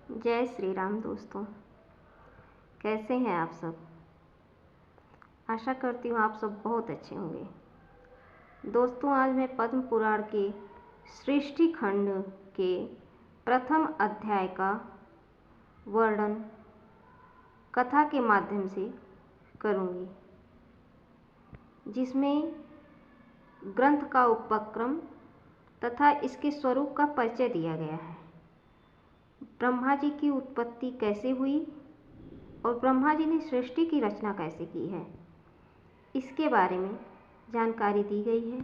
जय श्री राम दोस्तों। कैसे हैं आप सब? आशा करती हूँ आप सब बहुत अच्छे होंगे। दोस्तों, आज मैं पद्म पुराण के सृष्टि खंड के प्रथम अध्याय का वर्णन कथा के माध्यम से करूँगी, जिसमें ग्रंथ का उपक्रम तथा इसके स्वरूप का परिचय दिया गया है। ब्रह्मा जी की उत्पत्ति कैसे हुई और ब्रह्मा जी ने सृष्टि की रचना कैसे की है, इसके बारे में जानकारी दी गई है।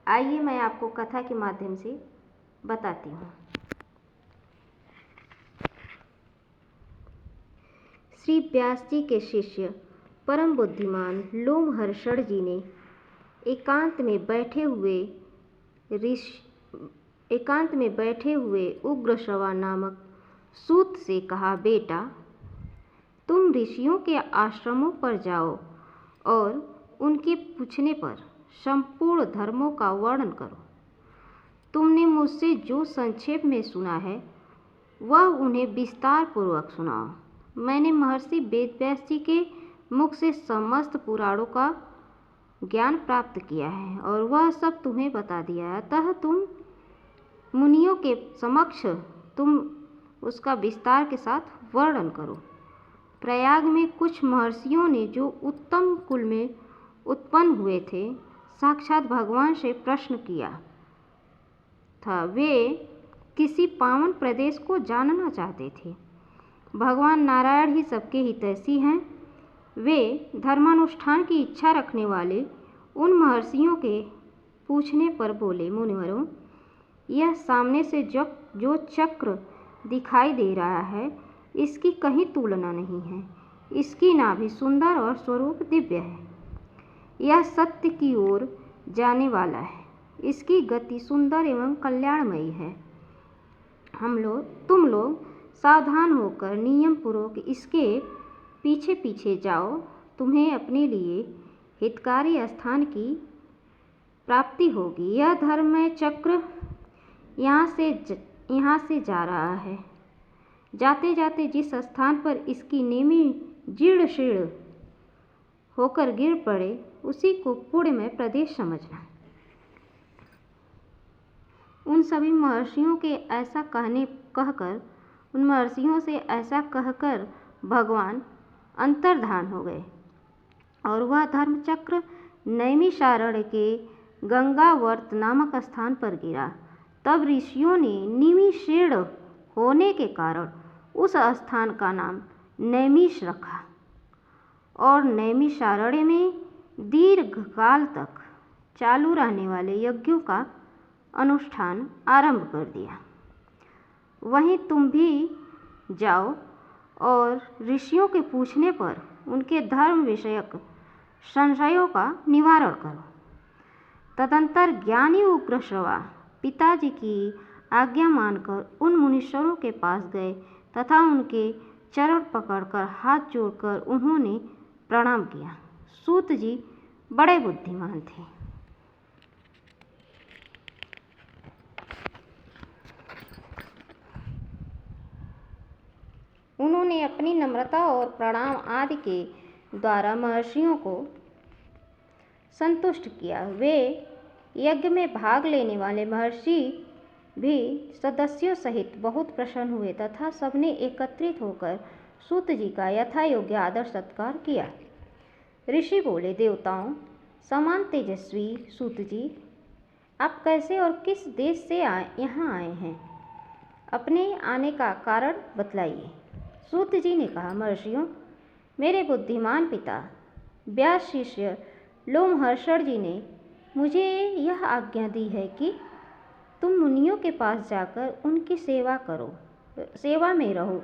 आइए मैं आपको कथा के माध्यम से बताती हूँ। श्री व्यास जी के शिष्य परम बुद्धिमान लोमहर्षण जी ने एकांत में बैठे हुए उग्रश्रवा नामक सूत से कहा, बेटा, तुम ऋषियों के आश्रमों पर जाओ और उनके पूछने पर संपूर्ण धर्मों का वर्णन करो। तुमने मुझसे जो संक्षेप में सुना है वह उन्हें विस्तार पूर्वक सुनाओ। मैंने महर्षि वेदव्यास जी के मुख से समस्त पुराणों का ज्ञान प्राप्त किया है और वह सब तुम्हें बता दिया है, अतः तुम मुनियों के समक्ष तुम उसका विस्तार के साथ वर्णन करो। प्रयाग में कुछ महर्षियों ने जो उत्तम कुल में उत्पन्न हुए थे, साक्षात भगवान से प्रश्न किया था। वे किसी पावन प्रदेश को जानना चाहते थे। भगवान नारायण ही सबके हितैषी हैं। वे धर्मानुष्ठान की इच्छा रखने वाले उन महर्षियों के पूछने पर बोले, मुनिवरों, यह सामने से जो चक्र दिखाई दे रहा है, इसकी कहीं तुलना नहीं है। इसकी नाभि सुंदर और स्वरूप दिव्य है। यह सत्य की ओर जाने वाला है। इसकी गति सुंदर एवं कल्याणमयी है। तुम लोग सावधान होकर नियम पूर्वक इसके पीछे पीछे जाओ। तुम्हें अपने लिए हितकारी स्थान की प्राप्ति होगी। यह धर्ममय चक्र यहाँ से जा रहा है। जाते जाते जिस स्थान पर इसकी नेमी जीर्ण शीर्ण होकर गिर पड़े, उसी को पुण्यमय प्रदेश समझना। उन महर्षियों से ऐसा कहकर भगवान अंतर्धान हो गए और वह धर्मचक्र नैमिषारण्य के गंगावर्त नामक स्थान पर गिरा। तब ऋषियों ने निमिषीर्ण होने के कारण उस स्थान का नाम नैमिष रखा और नैमिषारण्य में दीर्घ काल तक चालू रहने वाले यज्ञों का अनुष्ठान आरंभ कर दिया। वहीं तुम भी जाओ और ऋषियों के पूछने पर उनके धर्म विषयक संशयों का निवारण करो। तदंतर ज्ञानी उग्रश्रवा पिताजी की आज्ञा मानकर उन मुनीश्वरों के पास गए तथा उनके चरण पकड़कर हाथ जोड़कर उन्होंने प्रणाम किया। सूत जी बड़े बुद्धिमान थे। उन्होंने अपनी नम्रता और प्रणाम आदि के द्वारा महर्षियों को संतुष्ट किया। वे यज्ञ में भाग लेने वाले महर्षि भी सदस्यों सहित बहुत प्रसन्न हुए तथा सबने एकत्रित होकर सूत जी का यथा योग्य आदर सत्कार किया। ऋषि बोले, देवताओं समान तेजस्वी सूत जी, आप कैसे और किस देश से यहाँ आए हैं? अपने आने का कारण बतलाइए। सूत जी ने कहा, महर्षियों, मेरे बुद्धिमान पिता व्यास शिष्य लोमहर्षण जी ने मुझे यह आज्ञा दी है कि तुम मुनियों के पास जाकर उनकी सेवा में रहो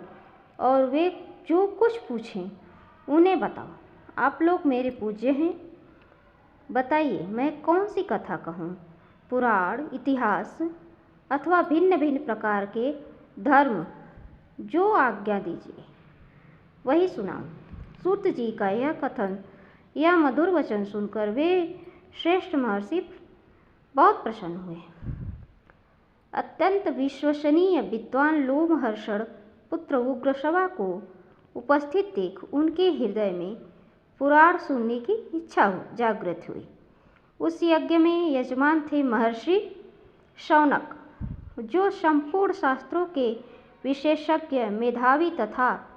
और वे जो कुछ पूछें उन्हें बताओ। आप लोग मेरे पूज्य हैं। बताइए, मैं कौन सी कथा कहूँ? पुराण, इतिहास अथवा भिन्न भिन्न प्रकार के धर्म, जो आज्ञा दीजिए वही सुनाऊं। सूत जी का यह मधुर वचन सुनकर वे श्रेष्ठ महर्षि बहुत प्रसन्न हुए। अत्यंत विश्वसनीय विद्वान लोमहर्षण पुत्र उग्रश्रवा को उपस्थित देख उनके हृदय में पुराण सुनने की इच्छा जागृत हुई। उस यज्ञ में यजमान थे महर्षि शौनक, जो संपूर्ण शास्त्रों के विशेषज्ञ, मेधावी तथा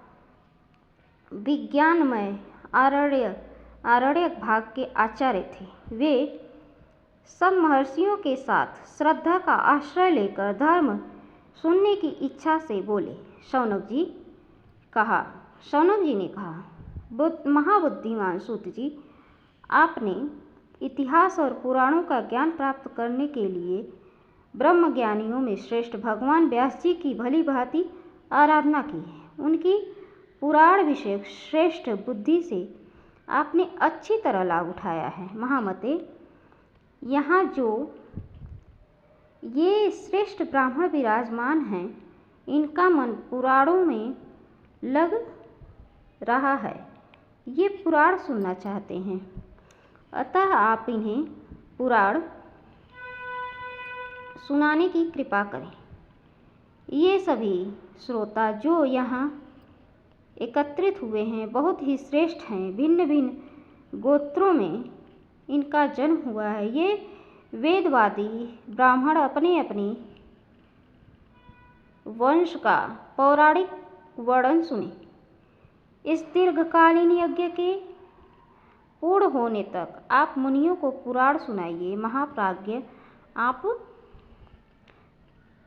विज्ञानमय आरण्यक भाग के आचार्य थे। वे सब महर्षियों के साथ श्रद्धा का आश्रय लेकर धर्म सुनने की इच्छा से बोले। शौनक जी ने कहा, महाबुद्धिमान सूत जी, आपने इतिहास और पुराणों का ज्ञान प्राप्त करने के लिए ब्रह्मज्ञानियों में श्रेष्ठ भगवान व्यास जी की भली भांति आराधना की है। उनकी पुराण विषयक श्रेष्ठ बुद्धि से आपने अच्छी तरह लाभ उठाया है। महामते, यहाँ जो ये श्रेष्ठ ब्राह्मण विराजमान हैं, इनका मन पुराणों में लग रहा है। ये पुराण सुनना चाहते हैं, अतः आप इन्हें पुराण सुनाने की कृपा करें। ये सभी श्रोता जो यहाँ एकत्रित हुए हैं बहुत ही श्रेष्ठ हैं। भिन्न भिन्न गोत्रों में इनका जन्म हुआ है। ये वेदवादी ब्राह्मण अपने अपने वंश का पौराणिक वर्णन सुने। इस दीर्घकालीन यज्ञ के पूर्ण होने तक आप मुनियों को पुराण सुनाइए। महाप्राज्ञ, आप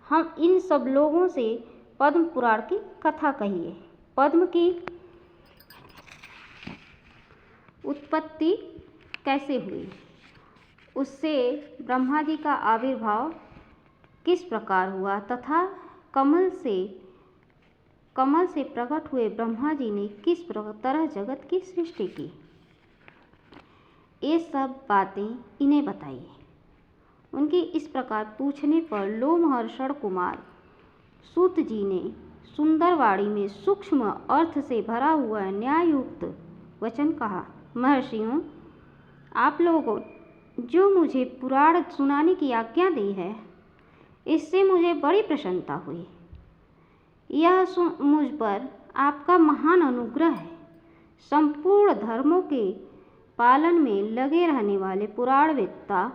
हम इन सब लोगों से पद्म पुराण की कथा कहिए। पद्म की उत्पत्ति कैसे हुई, उससे ब्रह्मा जी का आविर्भाव किस प्रकार हुआ तथा कमल से प्रकट हुए ब्रह्मा जी ने किस तरह जगत की सृष्टि की, ये सब बातें इन्हें बताइए। उनके इस प्रकार पूछने पर लोमहर्षण कुमार सूत जी ने सुंदरवाणी में सूक्ष्म अर्थ से भरा हुआ न्याययुक्त वचन कहा। महर्षियों, आप लोगों जो मुझे पुराण सुनाने की आज्ञा दी है, इससे मुझे बड़ी प्रसन्नता हुई। यह मुझ पर आपका महान अनुग्रह है। संपूर्ण धर्मों के पालन में लगे रहने वाले पुराणवेत्ता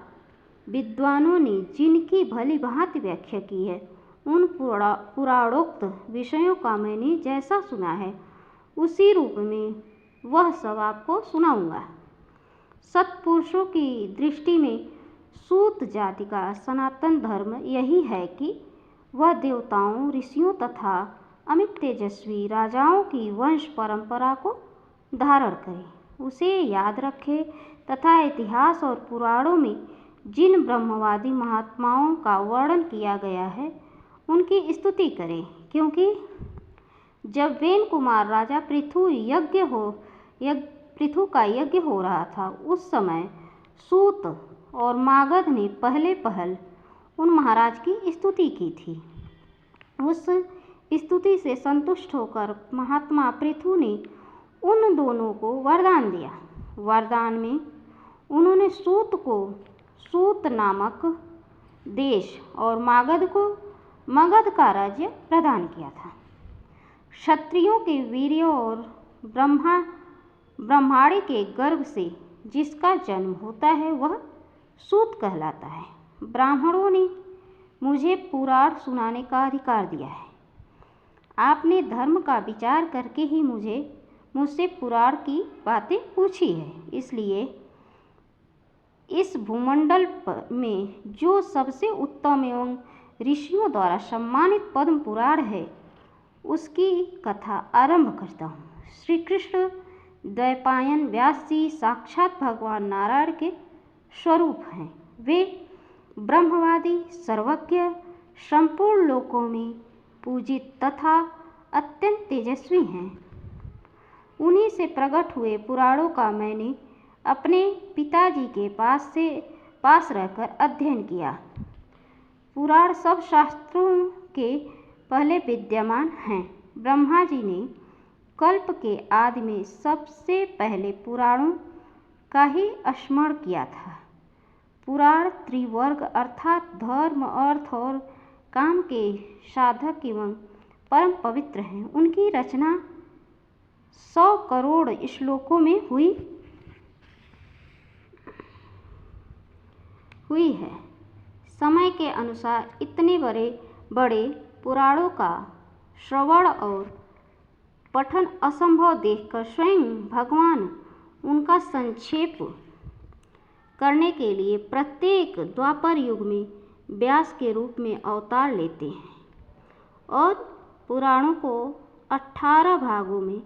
विद्वानों ने जिनकी भली भांति व्याख्या की है, उन पुराणोक्त विषयों का मैंने जैसा सुना है, उसी रूप में वह सब आपको सुनाऊंगा। सत्पुरुषों की दृष्टि में सूत जाति का सनातन धर्म यही है कि वह देवताओं, ऋषियों तथा अमित तेजस्वी राजाओं की वंश परंपरा को धारण करे, उसे याद रखे तथा इतिहास और पुराणों में जिन ब्रह्मवादी महात्माओं का वर्णन किया गया है, उनकी स्तुति करें। क्योंकि जब वेन कुमार राजा पृथु का यज्ञ हो रहा था, उस समय सूत और मागध ने पहल उन महाराज की स्तुति की थी। उस स्तुति से संतुष्ट होकर महात्मा पृथु ने उन दोनों को वरदान दिया। वरदान में उन्होंने सूत को सूत नामक देश और मागध को मगध का राज्य प्रदान किया था। क्षत्रियों के वीर्य और ब्रह्मांड के गर्भ से जिसका जन्म होता है, वह सूत कहलाता है। ब्राह्मणों ने मुझे पुराण सुनाने का अधिकार दिया है। आपने धर्म का विचार करके ही मुझसे पुराण की बातें पूछी है। इसलिए इस भूमंडल में जो सबसे उत्तम एवं ऋषियों द्वारा सम्मानित पद्म पुराण है, उसकी कथा आरंभ करता हूँ। श्री कृष्ण द्वैपायन व्यास जी साक्षात भगवान नारायण के स्वरूप हैं। वे ब्रह्मवादी, सर्वज्ञ, संपूर्ण लोकों में पूजित तथा अत्यंत तेजस्वी हैं। उन्हीं से प्रकट हुए पुराणों का मैंने अपने पिताजी के पास रहकर अध्ययन किया। पुराण सब शास्त्रों के पहले विद्यमान हैं। ब्रह्मा जी ने कल्प के आदि में सबसे पहले पुराणों का ही स्मरण किया था। पुराण त्रिवर्ग अर्थात धर्म, अर्थ और काम के साधक एवं परम पवित्र हैं। उनकी रचना 100 करोड़ श्लोकों में हुई है। समय के अनुसार इतने बड़े बड़े पुराणों का श्रवण और पठन असंभव देखकर स्वयं भगवान उनका संक्षेप करने के लिए प्रत्येक द्वापर युग में व्यास के रूप में अवतार लेते हैं और पुराणों को 18 भागों में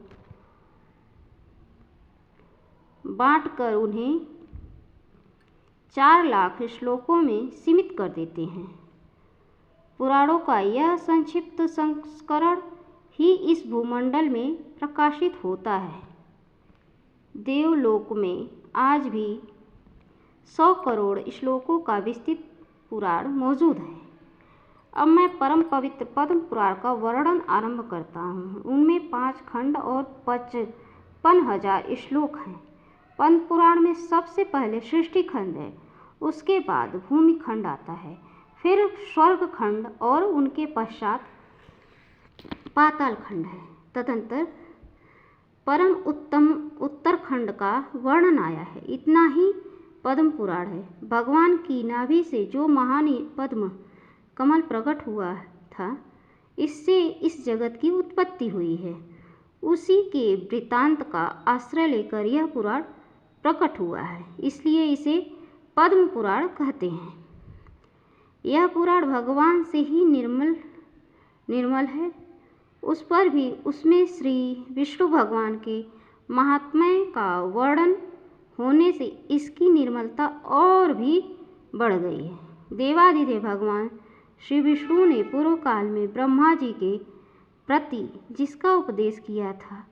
बांटकर उन्हें 4 लाख श्लोकों में सीमित कर देते हैं। पुराणों का यह संक्षिप्त संस्करण ही इस भूमंडल में प्रकाशित होता है। देवलोक में आज भी 100 करोड़ श्लोकों का विस्तृत पुराण मौजूद है। अब मैं परम पवित्र पद्म पुराण का वर्णन आरंभ करता हूँ। उनमें 5 खंड और 55,000 श्लोक हैं। पद्म पुराण में सबसे पहले सृष्टि खंड है, उसके बाद भूमि खंड आता है, फिर स्वर्ग खंड और उनके पश्चात पाताल खंड है। तदंतर परम उत्तम उत्तरखंड का वर्णन आया है। इतना ही पद्म पुराण है। भगवान की नाभि से जो महान पद्म कमल प्रकट हुआ था, इससे इस जगत की उत्पत्ति हुई है। उसी के वृत्तांत का आश्रय लेकर यह पुराण प्रकट हुआ है, इसलिए इसे पद्म पुराण कहते हैं। यह पुराण भगवान से ही निर्मल है। उस पर भी उसमें श्री विष्णु भगवान के महात्म्य का वर्णन होने से इसकी निर्मलता और भी बढ़ गई है। देवादिदेव भगवान श्री विष्णु ने पूर्व काल में ब्रह्मा जी के प्रति जिसका उपदेश किया था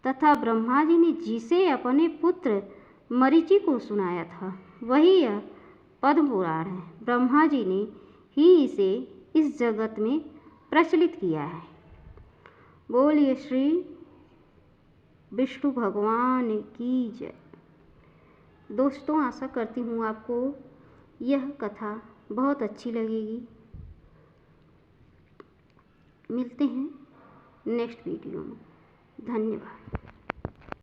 तथा ब्रह्मा जी ने जिसे अपने पुत्र मरीचि को सुनाया था, वही यह पद्म पुराण है। ब्रह्मा जी ने ही इसे इस जगत में प्रचलित किया है। बोलिए श्री विष्णु भगवान की जय। दोस्तों, आशा करती हूँ आपको यह कथा बहुत अच्छी लगेगी। मिलते हैं नेक्स्ट वीडियो में। धन्यवाद।